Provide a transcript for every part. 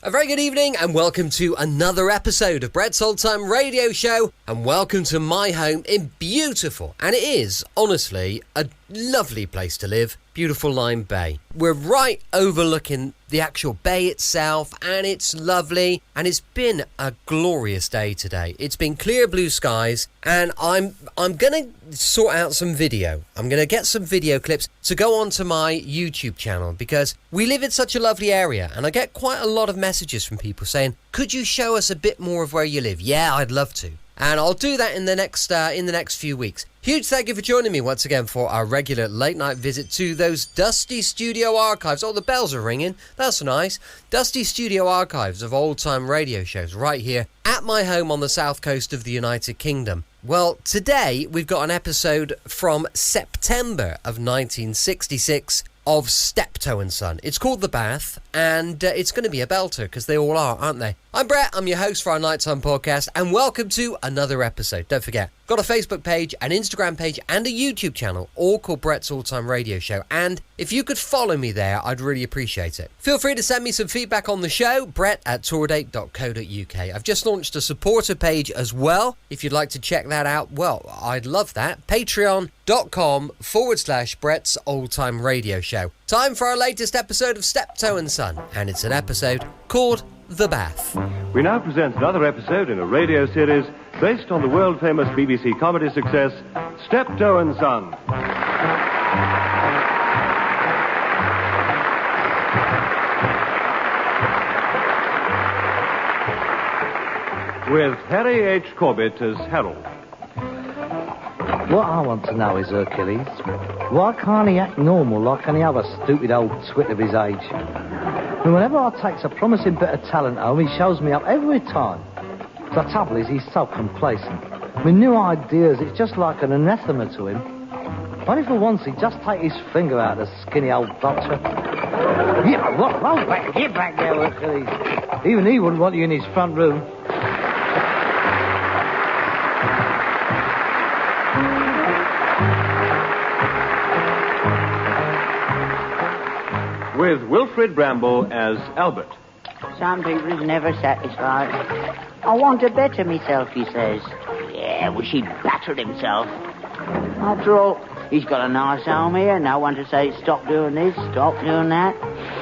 A very good evening and welcome to another episode of Brett's Old Time Radio Show, and welcome to my home in beautiful, and it is, honestly, a lovely place to live, beautiful Lyme Bay. We're right overlooking the actual bay itself, and it's lovely, and it's been a glorious day today. It's been clear blue skies, and I'm going to sort out some video. I'm going to get some video clips to go onto my YouTube channel, because we live in such a lovely area, and I get quite a lot of messages from people saying, could you show us a bit more of where you live? Yeah, I'd love to. And I'll do that in the next few weeks. Huge thank you for joining me once again for our regular late night visit to those dusty studio archives. Oh, the bells are ringing. That's nice. Dusty studio archives of old time radio shows right here at my home on the south coast of the United Kingdom. Well, today we've got an episode from September of 1966 of Steptoe and Son. It's called The Bath, and it's going to be a belter, because they all are, aren't they? I'm Brett, I'm your host for our Nighttime podcast, and welcome to another episode. Don't forget, got a Facebook page, an Instagram page, and a YouTube channel, all called Brett's All Time Radio Show, and if you could follow me there, I'd really appreciate it. Feel free to send me some feedback on the show, brett@tourdate.co.uk. I've just launched a supporter page as well. If you'd like to check that out, well, I'd love that. Patreon.com/Brett's Old Time Radio Show. Time for our latest episode of Steptoe and Son, and it's an episode called The Bath. We now present another episode in a radio series based on the world-famous BBC comedy success, Steptoe and Son. With Harry H. Corbett as Harold. What I want to know is, Hercules, why can't he act normal like any other stupid old twit of his age? And whenever I takes a promising bit of talent home, he shows me up every time. The trouble is, he's so complacent. With new ideas, it's just like an anathema to him. Only for once, he'd just take his finger out of the skinny old vulture. Yeah, what? Roll back, get back there, Hercules. Even he wouldn't want you in his front room. With Wilfred Bramble as Albert. Some people is never satisfied. I want to better myself, he says. Yeah, wish he'd battered himself. After all, he's got a nice home here. No one to say, stop doing this, stop doing that.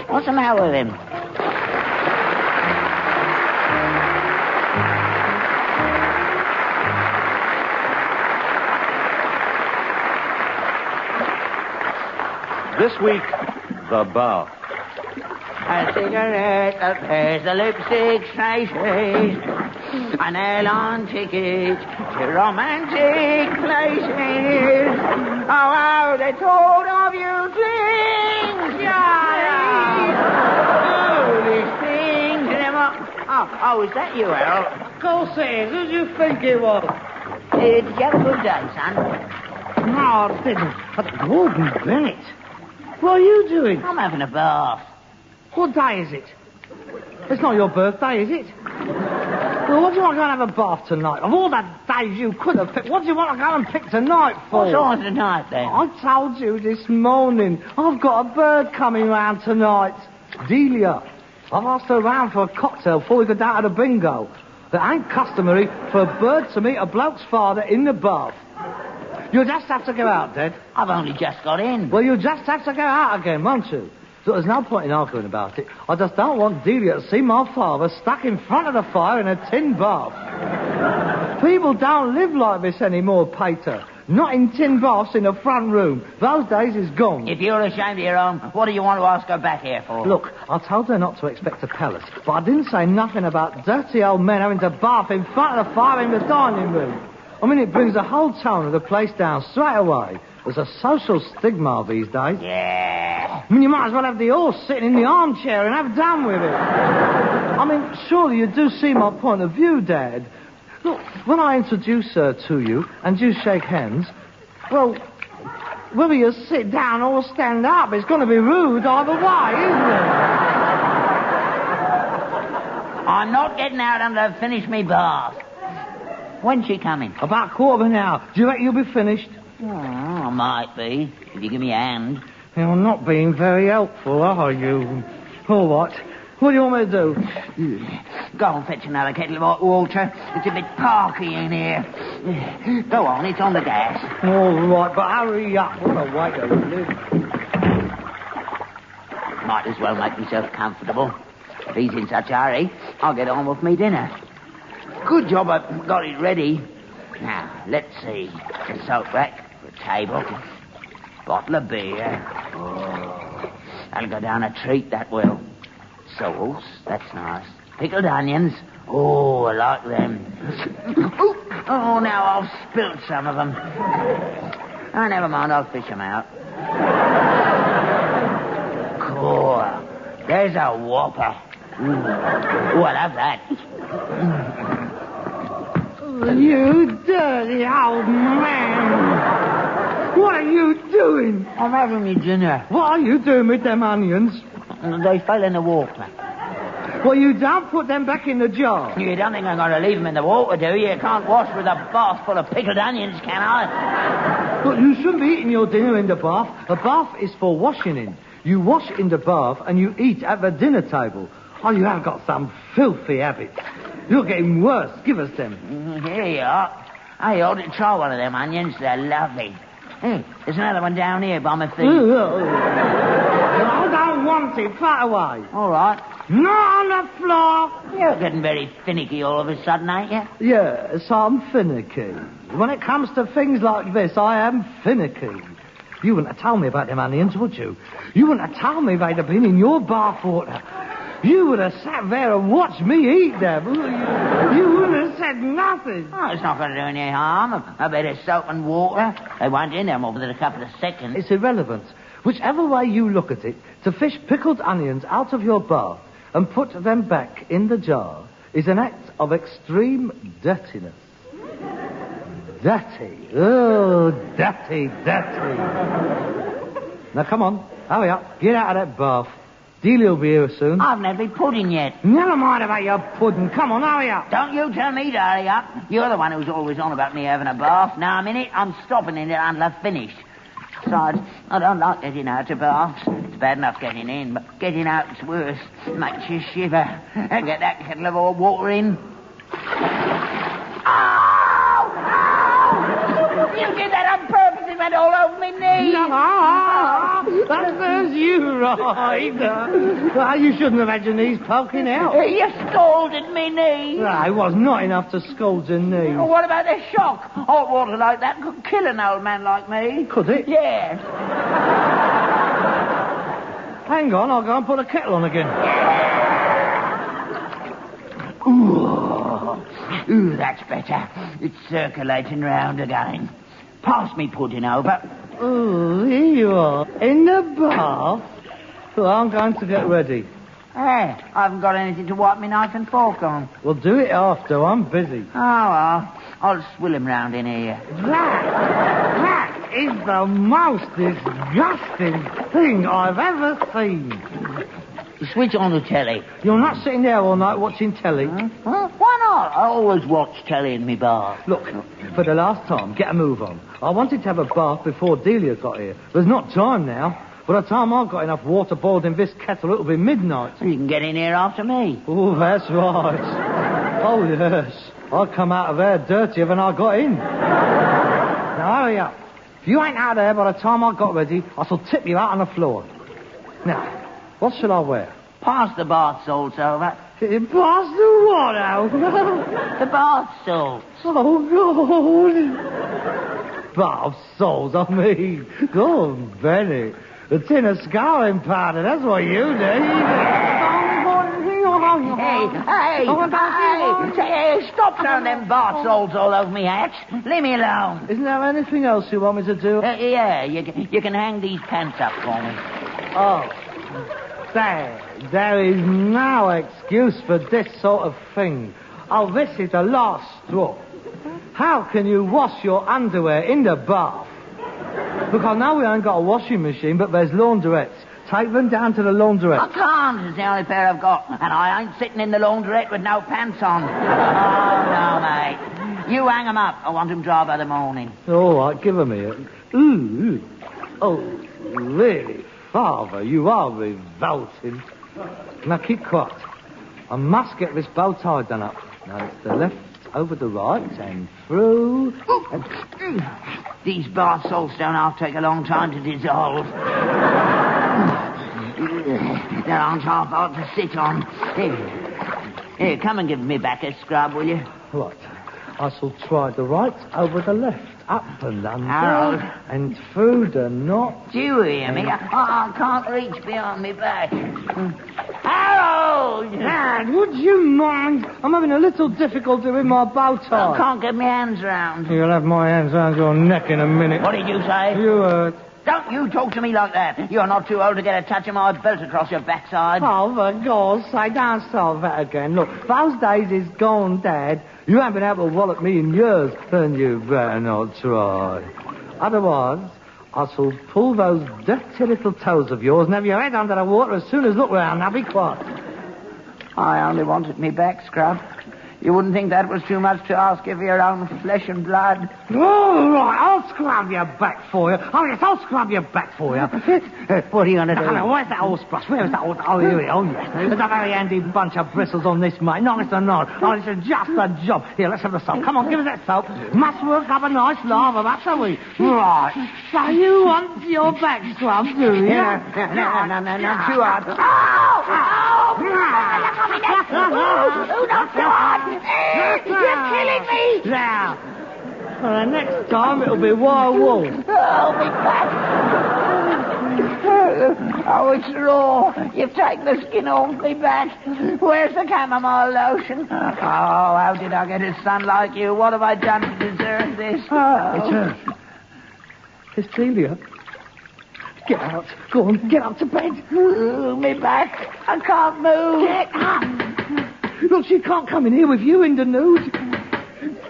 What's the matter with him? This week, The Bath. A cigarette, a pair of lipstick traces, an airline ticket to romantic places. Oh, how they told of you things, these things. Oh, is that you, Harold? Of course it is. Who do you think it was? Did you have a good day, son? No, I didn't. But Gordon Bennett. What are you doing? I'm having a bath. What day is it? It's not your birthday, is it? Well, what do you want to go and have a bath tonight? Of all the days you could have picked, what do you want to go and pick tonight for? What's on tonight, then? I told you this morning. I've got a bird coming round tonight. Delia. I've asked her round for a cocktail before we go down to the bingo. It ain't customary for a bird to meet a bloke's father in the bath. You'll just have to go out, Dad. I've only just got in. Well, you'll just have to go out again, won't you? So there's no point in arguing about it. I just don't want Delia to see my father stuck in front of the fire in a tin bath. People don't live like this anymore, Pater. Not in tin baths in the front room. Those days is gone. If you're ashamed of your own, what do you want to ask her back here for? Look, I told her not to expect a palace, but I didn't say nothing about dirty old men having to bath in front of the fire in the dining room. I mean, it brings the whole tone of the place down straight away. There's a social stigma these days. Yeah. I mean, you might as well have the horse sitting in the armchair and have done with it. I mean, surely you do see my point of view, Dad. Look, when I introduce her to you and you shake hands, well, whether you sit down or stand up, it's going to be rude either way, isn't it? I'm not getting out until I've finished me bath. When's she coming? About a quarter of an hour. Do you reckon you'll be finished? Oh, I might be, if you give me a hand. You're not being very helpful, are you? All right. What do you want me to do? Go and fetch another kettle of hot water. It's a bit parky in here. Go on, it's on the gas. All right, but hurry up. What a way to live. Might as well make myself comfortable. If he's in such a hurry, I'll get on with me dinner. Good job I've got it ready. Now, let's see. A soap rack for a table. Bottle of beer. Oh, that'll go down a treat, that will. Sauce, that's nice. Pickled onions. Oh, I like them. Oh, now I've spilt some of them. Oh, never mind, I'll fish them out. Cool. There's a whopper. Oh, I'll have that. You dirty old man. What are you doing? I'm having me dinner. What are you doing with them onions? They fell in the water. Well, you don't put them back in the jar. You don't think I'm going to leave them in the water, do you? You can't wash with a bath full of pickled onions, can I? But you shouldn't be eating your dinner in the bath. A bath is for washing in. You wash in the bath and you eat at the dinner table. Oh, you have got some filthy habits. You're getting worse. Give us them. Here you are. I ought to try one of them onions. They're lovely. Hey, there's another one down here by my feet. I don't want it. Throw it away. All right. Not on the floor. You're getting very finicky all of a sudden, ain't you? Yes, I'm finicky. When it comes to things like this, I am finicky. You wouldn't have told me about them onions, would you? You wouldn't have told me they'd have been in your bathwater. You would have sat there and watched me eat them. You wouldn't have said nothing. Oh, it's not going to do any harm. A bit of soap and water. They won't in there more than a couple of seconds. It's irrelevant. Whichever way you look at it, to fish pickled onions out of your bath and put them back in the jar is an act of extreme dirtiness. Dirty. Oh, dirty. Now, come on. Hurry up. Get out of that bath. Delia will be here soon. I haven't had my pudding yet. Never mind about your pudding. Come on, hurry up. Don't you tell me to hurry up. You're the one who's always on about me having a bath. Now, a minute, I'm stopping in it until I've finished. Besides, I don't like getting out of baths. It's bad enough getting in, but getting out's worse. It makes you shiver. And get that kettle of hot water in. Ow! You did that on purpose. It went all over my knee. No, that serves you right. You shouldn't have had your knees poking out. You scalded me knee. It was not enough to scald your knee. Well, what about the shock? Hot water like that could kill an old man like me. Could it? Yes. Hang on, I'll go and put the kettle on again. Ooh, that's better. It's circulating round again. Pass me pudding over. Oh, here you are. In the bath? Well, I'm going to get ready. Hey, I haven't got anything to wipe my knife and fork on. Well, do it after. I'm busy. Oh, well, I'll swill him round in here. That is the most disgusting thing I've ever seen. Switch on the telly. You're not sitting there all night watching telly. Huh? Why not? I always watch telly in my bath. Look, for the last time, get a move on. I wanted to have a bath before Delia got here. There's not time now. By the time I've got enough water boiled in this kettle, it'll be midnight. You can get in here after me. Oh, that's right. Oh, yes. I come out of there dirtier than I got in. Now, hurry up. If you ain't out there by the time I got ready, I shall tip you out on the floor. Now, what shall I wear? Pass the bath salts over. Pass the what out? The bath salts. Oh, God. Bath salts, I mean. God, Benny. A tin of scouring powder, that's what you need. Hey, stop throwing them bath salts all over me hat. Leave me alone. Isn't there anything else you want me to do? Yeah, you can hang these pants up for me. Oh, there is no excuse for this sort of thing. Oh, this is the last straw. How can you wash your underwear in the bath? Look, I know we ain't got a washing machine, but there's laundrettes. Take them down to the laundrette. I can't. It's the only pair I've got. And I ain't sitting in the laundrette with no pants on. Oh, no, mate. You hang them up. I want them dry by the morning. All right, give them here. Ooh. Oh, really, Father, you are revolting. Now, keep quiet. I must get this bow tie done up. Now, it's the left over the right and through. These bath salts don't half take a long time to dissolve. There aren't half hard to sit on. Here, come and give me back a scrub, will you? Right. I shall try the right over the left. Up and under. Harold. And through the knot. Do you hear me? I can't reach behind me back. Harold! Dad, would you mind? I'm having a little difficulty with my bow tie. I can't get my hands round. You'll have my hands round your neck in a minute. What did you say? You heard. Don't you talk to me like that. You're not too old to get a touch of my belt across your backside. Oh, for God's sake, don't start that again. Look, those days is gone, Dad. You haven't been able to wallop me in years, and you better not try. Otherwise, I shall pull those dirty little toes of yours and have your head under the water as soon as look round. Now, be quiet. I only wanted me back, Scrub. You wouldn't think that was too much to ask of your own flesh and blood. All right, I'll scrub your back for you. Oh, yes, I'll scrub your back for you. What are you going to do? Now, where's that horse brush? Where's that horse? Oh, here we are. Oh, yes. There's a very handy bunch of bristles on this, mate. Nice and nice. Oh, this is just a job. Here, let's have the soap. Come on, give us that soap. Must work up a nice lava, that's how we. Right. So you want your back scrubbed, do you? No, too hard. Oh, not too hard. You're killing me. Now, the next time it'll be wild wool. Oh, me back. Oh, it's raw. You've taken the skin off me back. Where's the chamomile lotion? Oh, how did I get a son like you? What have I done to deserve this? Oh. It's Celia. Get out. Go on, get up to bed. Me back. I can't move. Get up. Look, she can't come in here with you in the nude.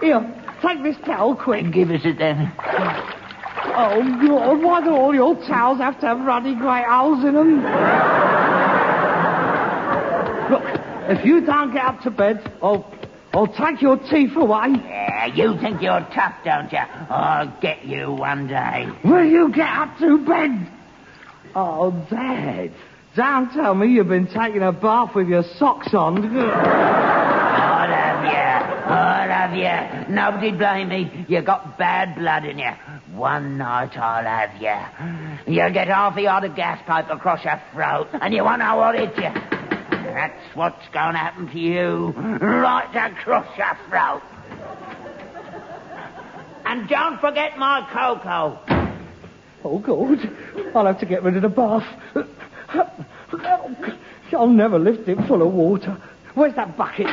Here, take this towel, quick. Give us it then. Oh, God, why do all your towels have to have ruddy grey holes in them? Look, if you don't get up to bed, I'll take your teeth away. Yeah, you think you're tough, don't you? I'll get you one day. Will you get up to bed? Oh, Dad, don't tell me you've been taking a bath with your socks on. I'll have you. Nobody blame me. You got bad blood in you. One night I'll have you. You'll get half a yard of gas pipe across your throat, and you won't know what hit you. That's what's going to happen to you, right across your throat. And don't forget my cocoa. Oh, God. I'll have to get rid of the bath. I'll never lift it full of water. Where's that bucket?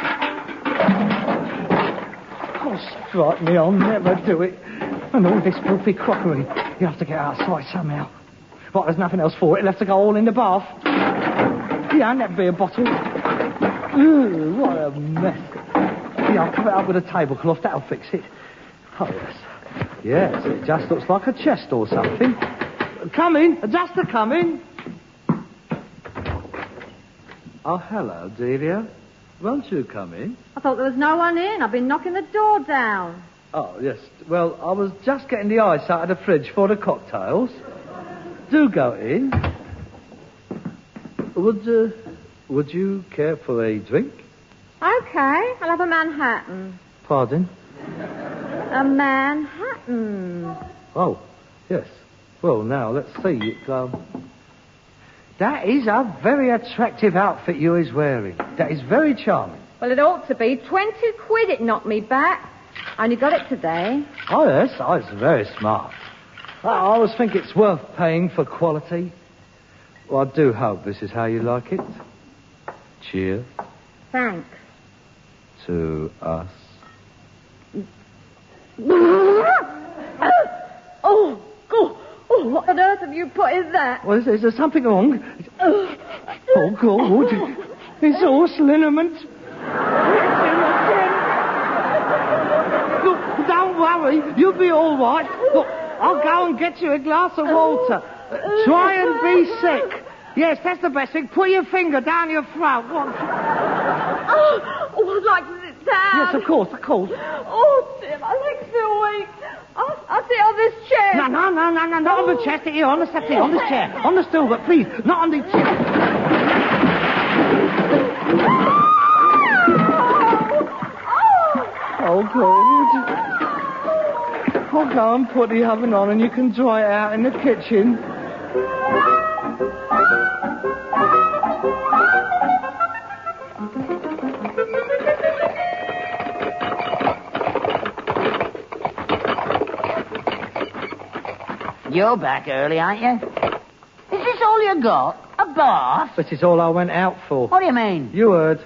Oh, strike me, I'll never do it. And all this filthy crockery. You have to get out of sight somehow. But there's nothing else for it. It'll have to go all in the bath. Yeah, and that'd be a bottle. Ooh, what a mess. Yeah, I'll cover it up with a tablecloth. That'll fix it. Oh, yes. Yes, it just looks like a chest or something. Come in. Just a come in. Oh, hello, Delia. Won't you come in? I thought there was no one in. I've been knocking the door down. Oh, yes. Well, I was just getting the ice out of the fridge for the cocktails. Do go in. Would you care for a drink? Okay, I'll have a Manhattan. Pardon? A Manhattan. Oh, yes. Well, now, let's see. That is a very attractive outfit you is wearing. That is very charming. Well, it ought to be. 20 quid it knocked me back. I only got it today. Oh, yes. Oh, it's very smart. I always think it's worth paying for quality. Well, I do hope this is how you like it. Cheers. Thanks. To us. Oh, what on earth have you put in that? Well, is there something wrong? Oh, God. It's horse liniment. Look, don't worry. You'll be all right. Look, I'll go and get you a glass of water. Try and be sick. Yes, that's the best thing. Put your finger down your throat. I'd like to sit down. Yes, of course. Oh, dear, my legs feel weak. I'll sit on this chair. No, not on the chair. Sit here, on the settee, on this chair. On the stool, but please, not on the chair. so good. I'll go and put the oven on and you can dry it out in the kitchen. You're back early, aren't you? Is this all you got? A bath? This is all I went out for. What do you mean? You heard.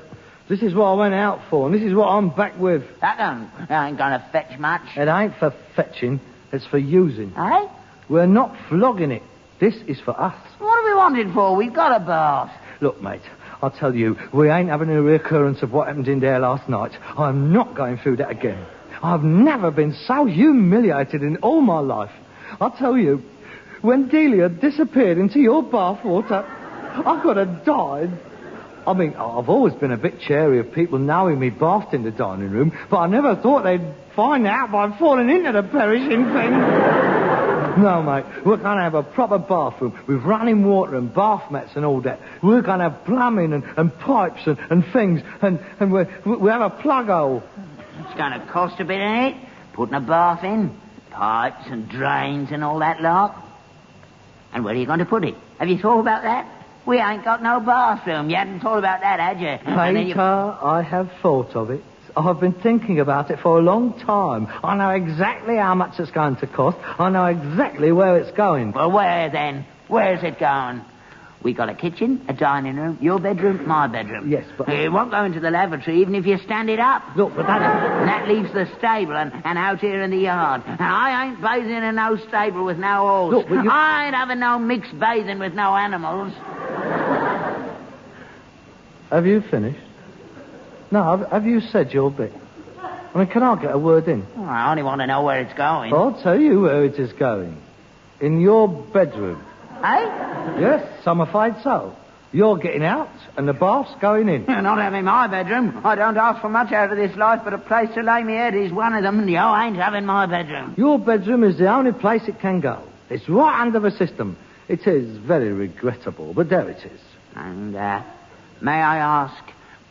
This is what I went out for, and this is what I'm back with. That ain't gonna fetch much. It ain't for fetching, it's for using. Eh? We're not flogging it. This is for us. What do we want it for? We've got a bath. Look, mate, I'll tell you, we ain't having a reoccurrence of what happened in there last night. I'm not going through that again. I've never been so humiliated in all my life. I'll tell you, when Delia disappeared into your bathwater, I could have died. I mean, I've always been a bit chary of people knowing me bathed in the dining room, but I never thought they'd find out by falling into the perishing thing. No, mate, we're going to have a proper bathroom with running water and bath mats and all that. We're going to have plumbing and pipes and things, and we have a plug hole. It's going to cost a bit, ain't it? Putting a bath in, pipes and drains and all that lot. And where are you going to put it? Have you thought about that? We ain't got no bathroom. You hadn't thought about that, had you? Peter, I have thought of it. I've been thinking about it for a long time. I know exactly how much it's going to cost. I know exactly where it's going. Well, where then? Where's it going? We got a kitchen, a dining room, your bedroom, my bedroom. Yes, but... It won't go into the lavatory even if you stand it up. Look, but that... And that leaves the stable and out here in the yard. And I ain't bathing in no stable with no horse. Look, but you... I ain't having no mixed bathing with no animals. Have you finished? No, have you said your bit? I mean, can I get a word in? Oh, I only want to know where it's going. I'll tell you where it is going. In your bedroom. Eh? Yes, I'm afraid so. You're getting out, and the bath's going in. You're not having my bedroom. I don't ask for much out of this life, but a place to lay me head is one of them, and you ain't having my bedroom. Your bedroom is the only place it can go. It's right under the system. It is very regrettable, but there it is. And, may I ask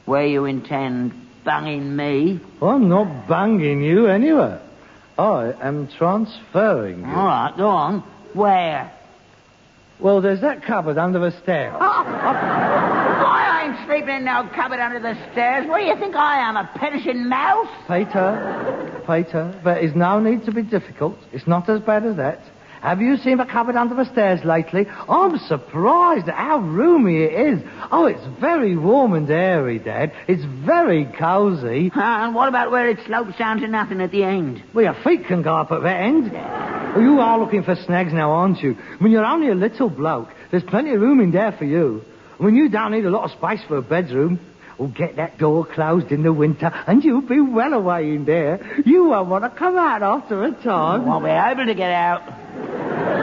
where you intend banging me? I'm not banging you anywhere. I am transferring you. All right, go on. Where? Well, there's that cupboard under the stairs. I ain't sleeping in no cupboard under the stairs. What do you think I am, a perishing mouse? Peter, there is no need to be difficult. It's not as bad as that. Have you seen the cupboard under the stairs lately? I'm surprised at how roomy it is. Oh, it's very warm and airy, Dad. It's very cosy. And what about where it slopes down to nothing at the end? Well, your feet can go up at that end. Well, you are looking for snags now, aren't you? When you're only a little bloke, there's plenty of room in there for you. When you don't need a lot of space for a bedroom, well, get that door closed in the winter and you'll be well away in there. You won't want to come out after a time. Won't be able to get out.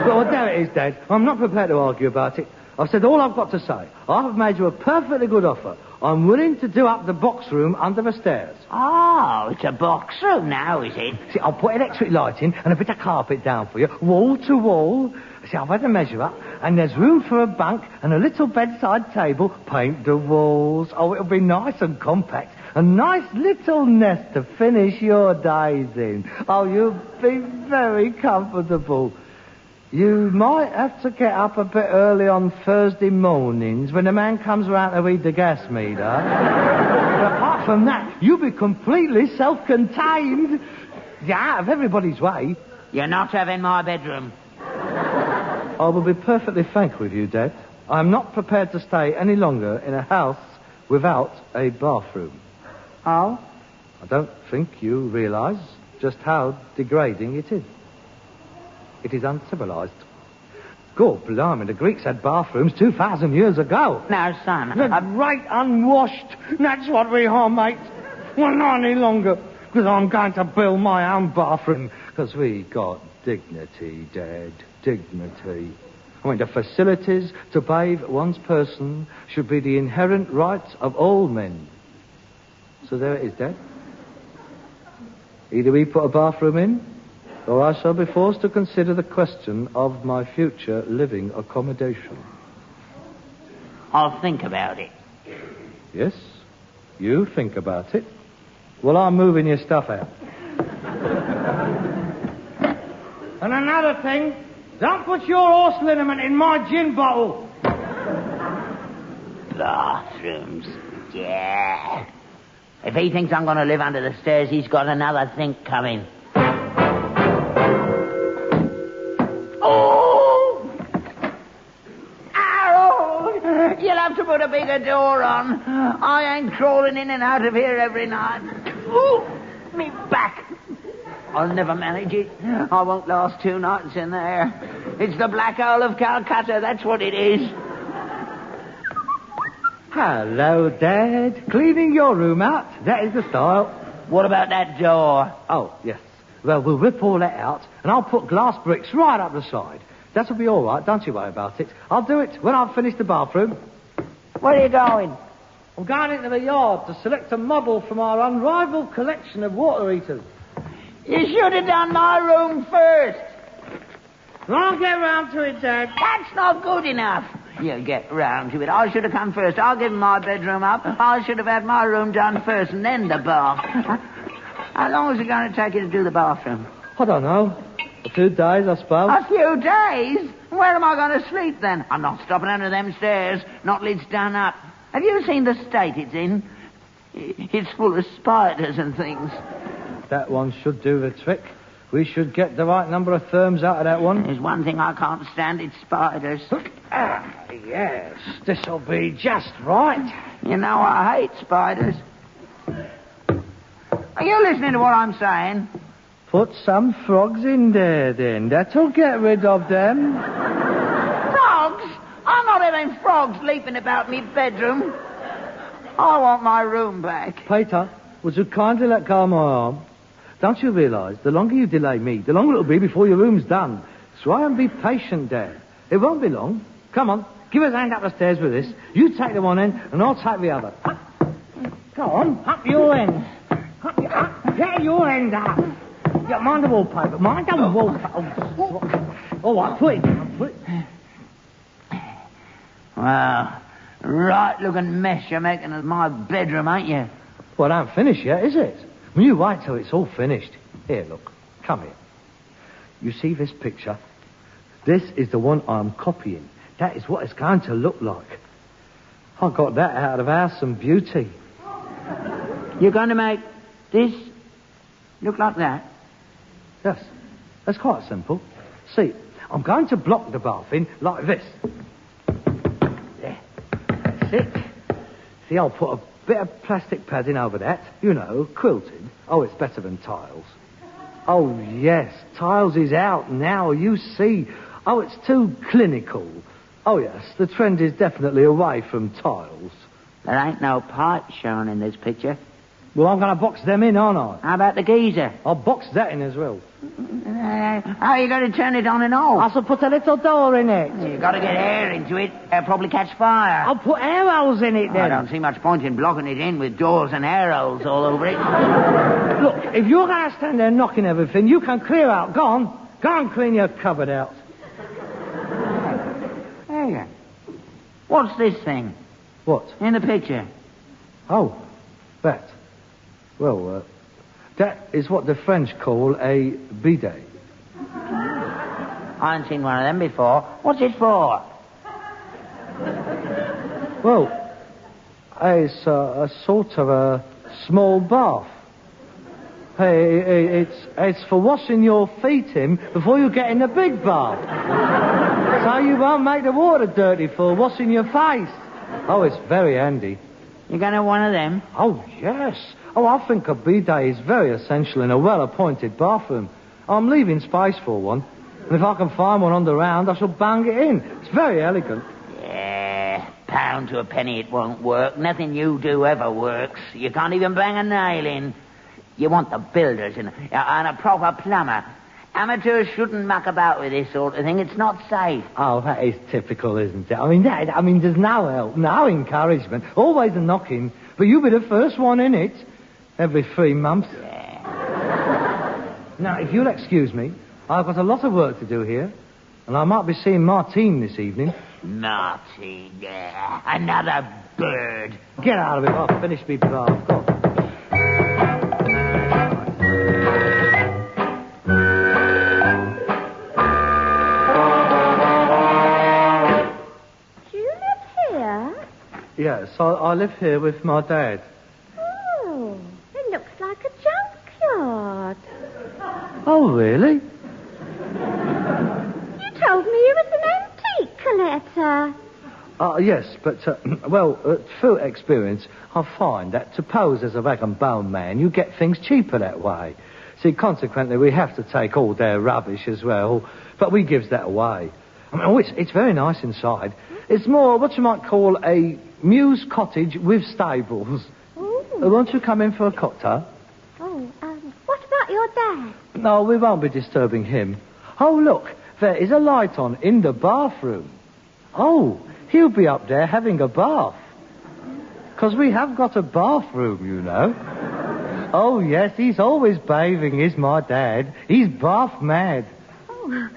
Well, there it is, Dad. I'm not prepared to argue about it. I've said all I've got to say. I have made you a perfectly good offer. I'm willing to do up the box room under the stairs. Oh, it's a box room now, is it? See, I'll put electric lighting and a bit of carpet down for you, wall to wall. See, I've had a measure up, and there's room for a bunk and a little bedside table. Paint the walls. Oh, it'll be nice and compact. A nice little nest to finish your days in. Oh, you'll be very comfortable. You might have to get up a bit early on Thursday mornings when the man comes round to read the gas meter. But apart from that, you'll be completely self-contained. You're out of everybody's way. You're not having my bedroom. I will be perfectly frank with you, Dad. I'm not prepared to stay any longer in a house without a bathroom. Oh? I don't think you realise just how degrading it is. It is uncivilized. God blimey, the Greeks had bathrooms 2,000 years ago. Now, son, Right unwashed. That's what we are, mate. Well, not any longer, because I'm going to build my own bathroom. Because we got dignity, Dad. Dignity. I mean, the facilities to bathe one's person should be the inherent right of all men. So there it is, Dad. Either we put a bathroom in, or I shall be forced to consider the question of my future living accommodation. I'll think about it. Yes? You think about it? Well, I'm moving your stuff out. And another thing, don't put your horse liniment in my gin bottle. Bathrooms. Yeah. If he thinks I'm going to live under the stairs, he's got another think coming. Oh! Harold! You'll have to put a bigger door on. I ain't crawling in and out of here every night. Ooh! Me back. I'll never manage it. I won't last 2 nights in there. It's the Black Hole of Calcutta, that's what it is. Hello, Dad. Cleaning your room out. That is the style. What about that door? Oh, yes. Well, we'll rip all that out, and I'll put glass bricks right up the side. That'll be all right. Don't you worry about it. I'll do it when I've finished the bathroom. Where are you going? I'm going into the yard to select a model from our unrivaled collection of water heaters. You should have done my room first. I'll get round to it, Dad. That's not good enough. You'll get round to it. I should have come first. I'll give my bedroom up. I should have had my room done first and then the bath. How long is it going to take you to do the bathroom? I don't know. A few days, I suppose. A few days? Where am I going to sleep then? I'm not stopping under them stairs. Not lids done up. Have you seen the state it's in? It's full of spiders and things. That one should do the trick. We should get the right number of therms out of that one. There's one thing I can't stand, it's spiders. Yes, this'll be just right. You know I hate spiders. Are you listening to what I'm saying? Put some frogs in there, then. That'll get rid of them. Frogs? I'm not having frogs leaping about me bedroom. I want my room back. Peter, would you kindly let go of my arm? Don't you realise, the longer you delay me, the longer it'll be before your room's done. Try and be patient, Dad. It won't be long. Come on, give us a hand up the stairs with this. You take the one end, and I'll take the other. Go on, up your end. Get your end up. Yeah, mind the wallpaper. Mind the wallpaper. All right, put it down. Put it. Well, right-looking mess you're making of my bedroom, ain't you? Well, it ain't finished yet, is it? Well, you wait till it's all finished. Here, look. Come here. You see this picture? This is the one I'm copying. That is what it's going to look like. I got that out of House and Beauty. You're going to make this look like that? Yes. That's quite simple. See, I'm going to block the bath in like this. There. That's it. See, I'll put a bit of plastic padding over that. You know, quilted. Oh, it's better than tiles. Oh, yes. Tiles is out now, you see. Oh, it's too clinical. Oh, yes. The trend is definitely away from tiles. There ain't no pipes shown in this picture. Well, I'm going to box them in, aren't I? How about the geyser? I'll box that in as well. How are you going to turn it on and off? I shall put a little door in it. You've got to get air into it. It'll probably catch fire. I'll put air holes in it then. I don't see much point in blocking it in with doors and air holes all over it. Look, if you're going to stand there knocking everything, you can clear out. Go on. Go and clean your cupboard out. Hey, what's this thing? What? In the picture. Oh, that. Well, that is what the French call a bidet. I ain't seen one of them before. What's it for? Well, it's a sort of a small bath. Hey, it's for washing your feet in before you get in the big bath. So you won't make the water dirty for washing your face. Oh, it's very handy. You going to have one of them? Oh, yes. Oh, I think a bidet is very essential in a well-appointed bathroom. I'm leaving space for one. And if I can find one on the round, I shall bang it in. It's very elegant. Yeah, pound to a penny it won't work. Nothing you do ever works. You can't even bang a nail in. You want the builders and a proper plumber. Amateurs shouldn't muck about with this sort of thing. It's not safe. Oh, that is typical, isn't it? There's no help, no encouragement. Always a knocking. But you'll be the first one in it. Every 3 months. Yeah. Now, if you'll excuse me, I've got a lot of work to do here. And I might be seeing Martine this evening. Martine, yeah. Another bird. Get out of it. I'll finish me bath. Go on. Yes, I live here with my dad. Oh, it looks like a junkyard. Oh, really? You told me you was an antique collector. Yes, but, through experience, I find that to pose as a rag and bone man, you get things cheaper that way. See, consequently, we have to take all their rubbish as well, but we gives that away. I mean, it's very nice inside. It's more what you might call a Muse cottage with stables. Ooh. Won't you come in for a cocktail? Oh, what about your dad? No, we won't be disturbing him. Oh, look, there is a light on in the bathroom. Oh, he'll be up there having a bath. 'Cause we have got a bathroom, you know. Oh, yes, he's always bathing, is my dad. He's bath mad. Oh,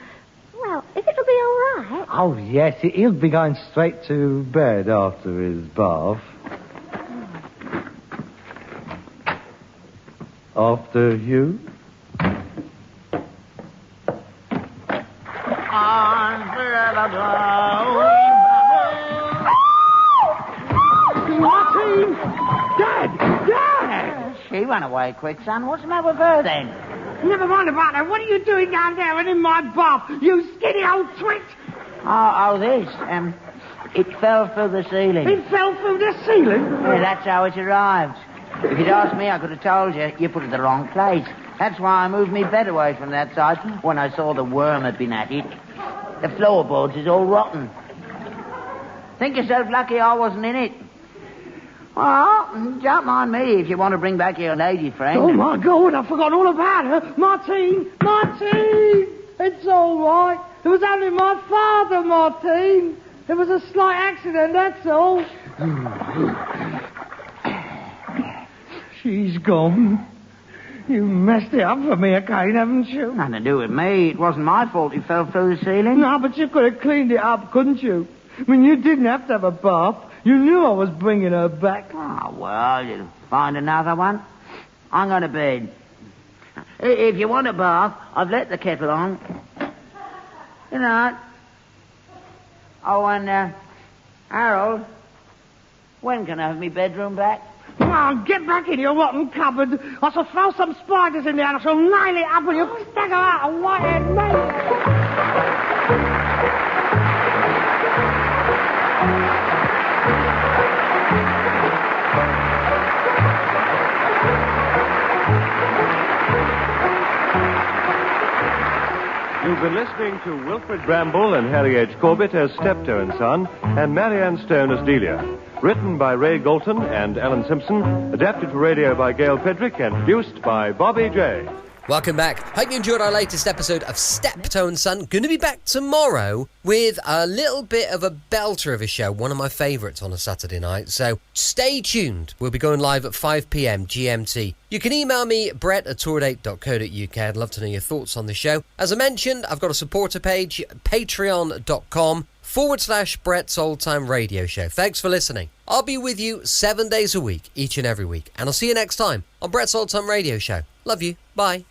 well, if it'll be all right. Oh, yes, he'll be going straight to bed after his bath. After you? Martin! Dad! She ran away quick, son. What's the matter with her, then? Never mind about that. What are you doing down there and in my bath, you skinny old twit? This. It fell through the ceiling. It fell through the ceiling? Yeah, that's how it arrived. If you'd asked me, I could have told you. You put it in the wrong place. That's why I moved my bed away from that side when I saw the worm had been at it. The floorboards is all rotten. Think yourself lucky I wasn't in it. Well, don't mind me if you want to bring back your lady friend. Oh, my God, I forgot all about her. Martine! It's all right. It was only my father, Martine. It was a slight accident, that's all. She's gone. You messed it up for me again, haven't you? Nothing to do with me. It wasn't my fault he fell through the ceiling. No, but you could have cleaned it up, couldn't you? I mean, you didn't have to have a bath. You knew I was bringing her back. Oh, well, you'll find another one. I'm going to bed. If you want a bath, I've let the kettle on. Good night. Oh, and, Harold, when can I have my bedroom back? Come on, get back in your rotten cupboard. I shall throw some spiders in there and I shall nail it up and you'll stagger out a white-haired man. You've been listening to Wilfred Bramble and Harry H. Corbett as Steptoe and Son, and Marianne Stone as Delia. Written by Ray Galton and Alan Simpson, adapted for radio by Gail Pedrick, and produced by Bobby J. Welcome back. Hope you enjoyed our latest episode of Steptoe and Son. Going to be back tomorrow with a little bit of a belter of a show, one of my favourites on a Saturday night. So stay tuned. We'll be going live at 5 p.m. GMT. You can email me, brett@tourdate.co.uk. I'd love to know your thoughts on the show. As I mentioned, I've got a supporter page, patreon.com/Brett's Old Time Radio Show. Thanks for listening. I'll be with you 7 days a week, each and every week. And I'll see you next time on Brett's Old Time Radio Show. Love you. Bye.